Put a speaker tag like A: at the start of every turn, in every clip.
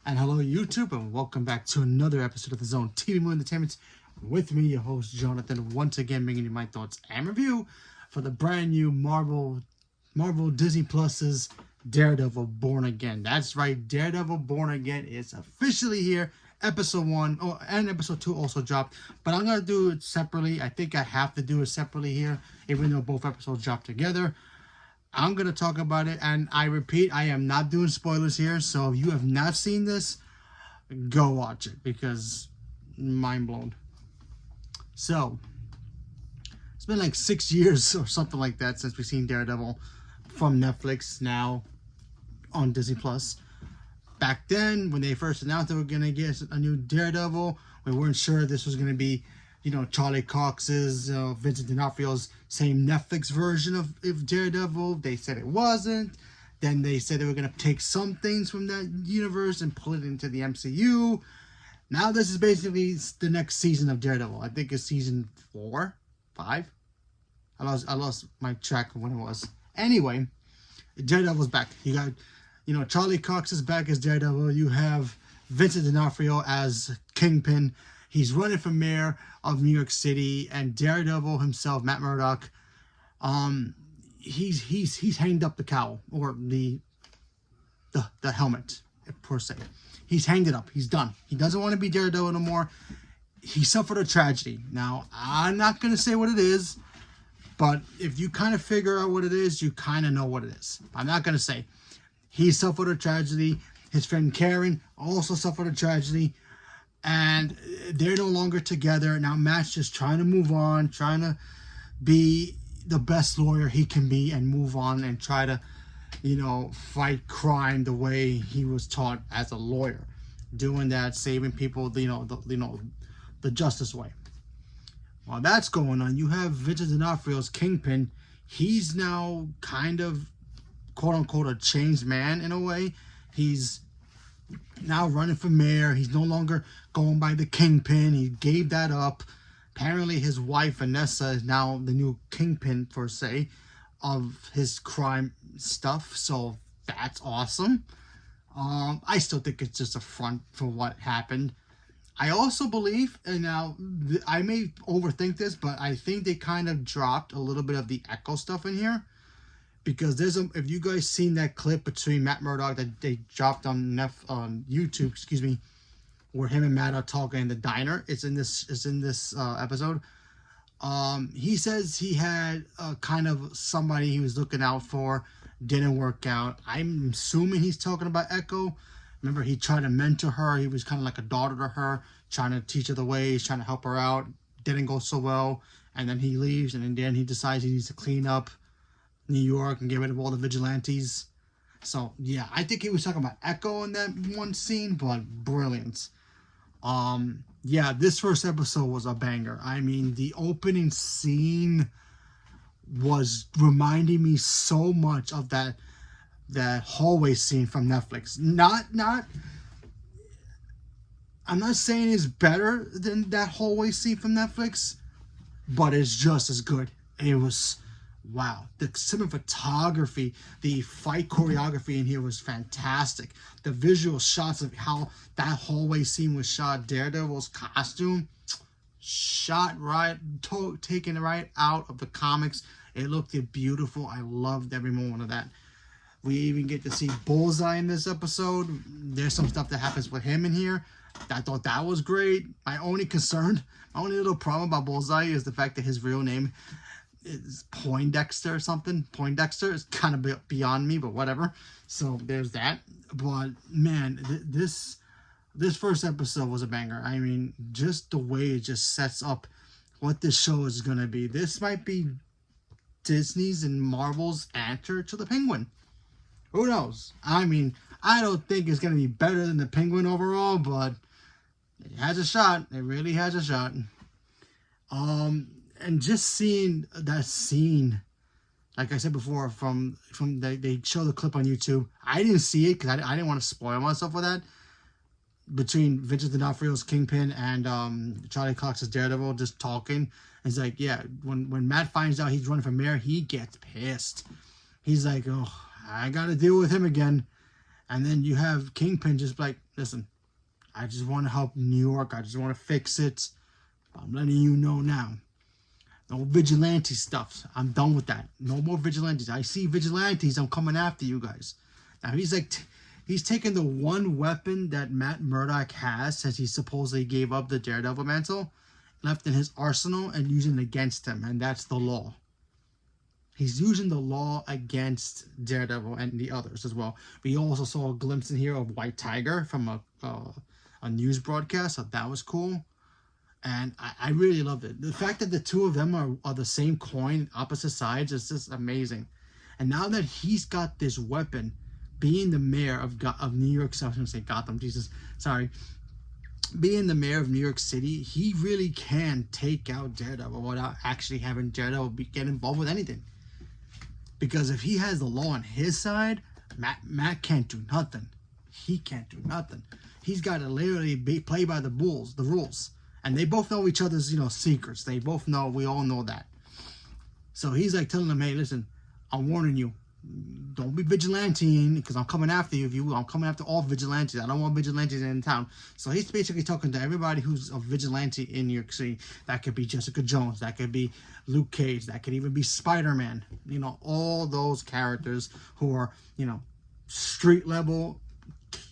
A: And hello YouTube, and welcome back to another episode of the Zone TV Movie Entertainment with me, your host Jonathan, once again bringing you my thoughts and review for the brand new Marvel Disney Plus's Daredevil Born Again. That's right, Daredevil Born Again is officially here. Episode 1 and episode 2 also dropped, but I'm gonna do it separately. I think I have to do it separately here, even though both episodes dropped together. I'm going to talk about it, and I repeat, I am not doing spoilers here, so if you have not seen this, go watch it, because mind blown. So, it's been like 6 years or something like that since we've seen Daredevil from Netflix, now on Disney+. Back then, when they first announced they were going to get a new Daredevil, we weren't sure this was going to be, Charlie Cox's, Vincent D'Onofrio's same Netflix version of Daredevil. They said it wasn't. Then they said they were going to take some things from that universe and pull it into the MCU. Now this is basically the next season of Daredevil. I think it's season 4, 5. I lost my track of when it was. Anyway, Daredevil's back. You got, Charlie Cox is back as Daredevil. You have Vincent D'Onofrio as Kingpin. He's running for mayor of New York City, and Daredevil himself, Matt Murdock, he's hanged up the cowl, or the helmet per se. He's hanged it up. He's done. He doesn't want to be Daredevil no more. He suffered a tragedy. Now, I'm not going to say what it is, but if you kind of figure out what it is, you kind of know what it is. I'm not going to say. He suffered a tragedy. His friend Karen also suffered a tragedy. And they're no longer together. Now Matt's just trying to move on, trying to be the best lawyer he can be and move on and try to, fight crime the way he was taught as a lawyer. Doing that, saving people, the justice way. While that's going on, you have Vincent D'Onofrio's Kingpin. He's now kind of, quote unquote, a changed man in a way. He's now running for mayor. He's no longer going by the Kingpin. He gave that up. Apparently his wife Vanessa is now the new Kingpin, per se, of his crime stuff. So that's awesome. I still think it's just a front for what happened. I also believe, and now I may overthink this, but I think they kind of dropped a little bit of the Echo stuff in here. Because if you guys seen that clip between Matt Murdock that they dropped on YouTube, where him and Matt are talking in the diner, it's in this episode. He says he had kind of somebody he was looking out for, didn't work out. I'm assuming he's talking about Echo. Remember, he tried to mentor her. He was kind of like a daughter to her, trying to teach her the ways, trying to help her out. Didn't go so well, and then he leaves, and then he decides he needs to clean up New York and get rid of all the vigilantes. So yeah, I think he was talking about Echo in that one scene, but brilliant. Yeah, this first episode was a banger. I mean, the opening scene was reminding me so much of that hallway scene from Netflix. I'm not saying it's better than that hallway scene from Netflix, but it's just as good. It was, wow, the cinematography, the fight choreography in here was fantastic. The visual shots of how that hallway scene was shot, Daredevil's costume, shot right, taken right out of the comics. It looked beautiful. I loved every moment of that. We even get to see Bullseye in this episode. There's some stuff that happens with him in here. I thought that was great. My only little problem about Bullseye is the fact that his real name is Poindexter or something. Poindexter is kind of beyond me, but whatever. So there's that. But man, this first episode was a banger. I mean, just the way it just sets up what this show is going to be. This might be Disney's and Marvel's answer to the Penguin. Who knows? I mean, I don't think it's going to be better than the Penguin overall, but it has a shot. It really has a shot. And just seeing that scene, like I said before, from they show the clip on YouTube. I didn't see it because I didn't want to spoil myself with that. Between Vincent D'Onofrio's Kingpin and Charlie Cox's Daredevil just talking. It's like, yeah, when Matt finds out he's running for mayor, he gets pissed. He's like, oh, I got to deal with him again. And then you have Kingpin just like, listen, I just want to help New York. I just want to fix it. I'm letting you know now. No vigilante stuff. I'm done with that. No more vigilantes. I see vigilantes. I'm coming after you guys. Now he's like, he's taken the one weapon that Matt Murdock has since he supposedly gave up the Daredevil mantle, left in his arsenal, and using it against him, and that's the law. He's using the law against Daredevil and the others as well. We also saw a glimpse in here of White Tiger from a news broadcast, so that was cool. And I really loved it. The fact that the two of them are the same coin, opposite sides, is just amazing. And now that he's got this weapon, being the mayor of New York City, I was going to say Gotham, Jesus, sorry. Being the mayor of New York City, he really can take out Daredevil without actually having Daredevil get involved with anything. Because if he has the law on his side, Matt can't do nothing. He can't do nothing. He's got to literally play by the rules. And they both know each other's, secrets. They both know, we all know that. So he's like telling them, hey, listen, I'm warning you. Don't be vigilanteing, because I'm coming after you. If you will, I'm coming after all vigilantes. I don't want vigilantes in town. So he's basically talking to everybody who's a vigilante in New York City. That could be Jessica Jones. That could be Luke Cage. That could even be Spider-Man. All those characters who are, street level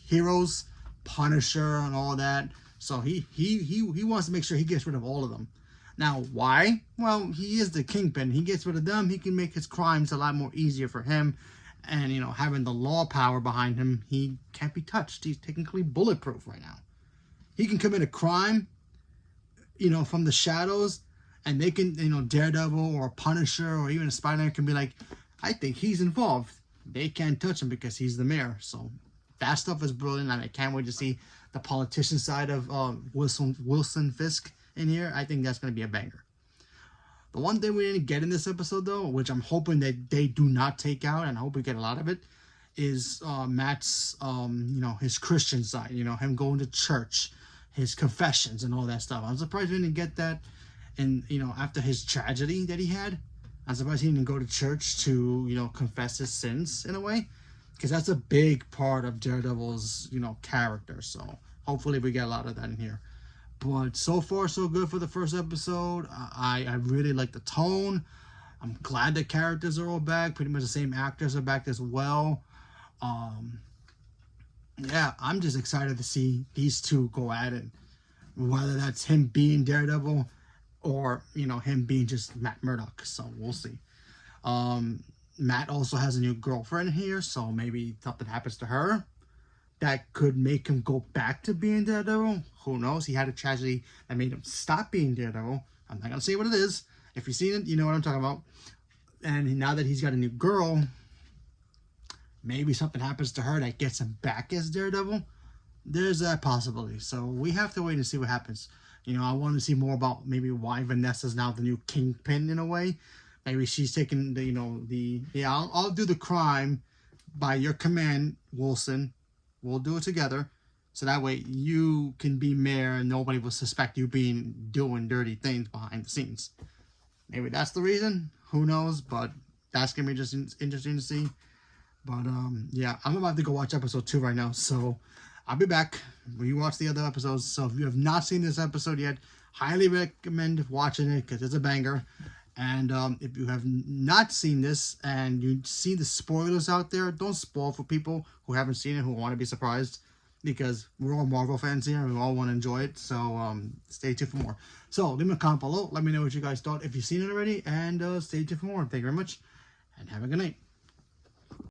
A: heroes, Punisher and all that. So he wants to make sure he gets rid of all of them. Now, why? Well, he is the Kingpin. He gets rid of them. He can make his crimes a lot more easier for him. And, having the law power behind him, he can't be touched. He's technically bulletproof right now. He can commit a crime, from the shadows. And they can, Daredevil or Punisher or even a Spider-Man can be like, I think he's involved. They can't touch him because he's the mayor. So that stuff is brilliant. And I can't wait to see the politician side of Wilson Fisk in here. I think that's going to be a banger. The one thing we didn't get in this episode, though, which I'm hoping that they do not take out, and I hope we get a lot of it, is Matt's, his Christian side. Him going to church, his confessions, and all that stuff. I'm surprised we didn't get that. And after his tragedy that he had, I'm surprised he didn't go to church to confess his sins in a way, because that's a big part of Daredevil's character. So hopefully we get a lot of that in here. But so far, so good for the first episode. I really like the tone. I'm glad the characters are all back. Pretty much the same actors are back as well. Yeah, I'm just excited to see these two go at it. Whether that's him being Daredevil or, him being just Matt Murdock. So we'll see. Matt also has a new girlfriend here, so maybe something happens to her that could make him go back to being Daredevil. Who knows? He had a tragedy that made him stop being Daredevil. I'm not going to say what it is. If you've seen it, you know what I'm talking about. And now that he's got a new girl, maybe something happens to her that gets him back as Daredevil. There's that possibility. So we have to wait and see what happens. I want to see more about maybe why Vanessa's now the new Kingpin in a way. Maybe she's taking the, I'll do the crime by your command, Wilson. We'll do it together. So that way you can be mayor and nobody will suspect you doing dirty things behind the scenes. Maybe that's the reason. Who knows? But that's going to be just interesting to see. But yeah, I'm about to go watch episode 2 right now. So I'll be back. Rewatch the other episodes. So if you have not seen this episode yet, highly recommend watching it because it's a banger. And if you have not seen this and you see the spoilers out there, don't spoil for people who haven't seen it, who want to be surprised, because we're all Marvel fans here and we all want to enjoy it. So stay tuned for more. So leave me a comment below. Let me know what you guys thought if you've seen it already, and stay tuned for more. Thank you very much and have a good night.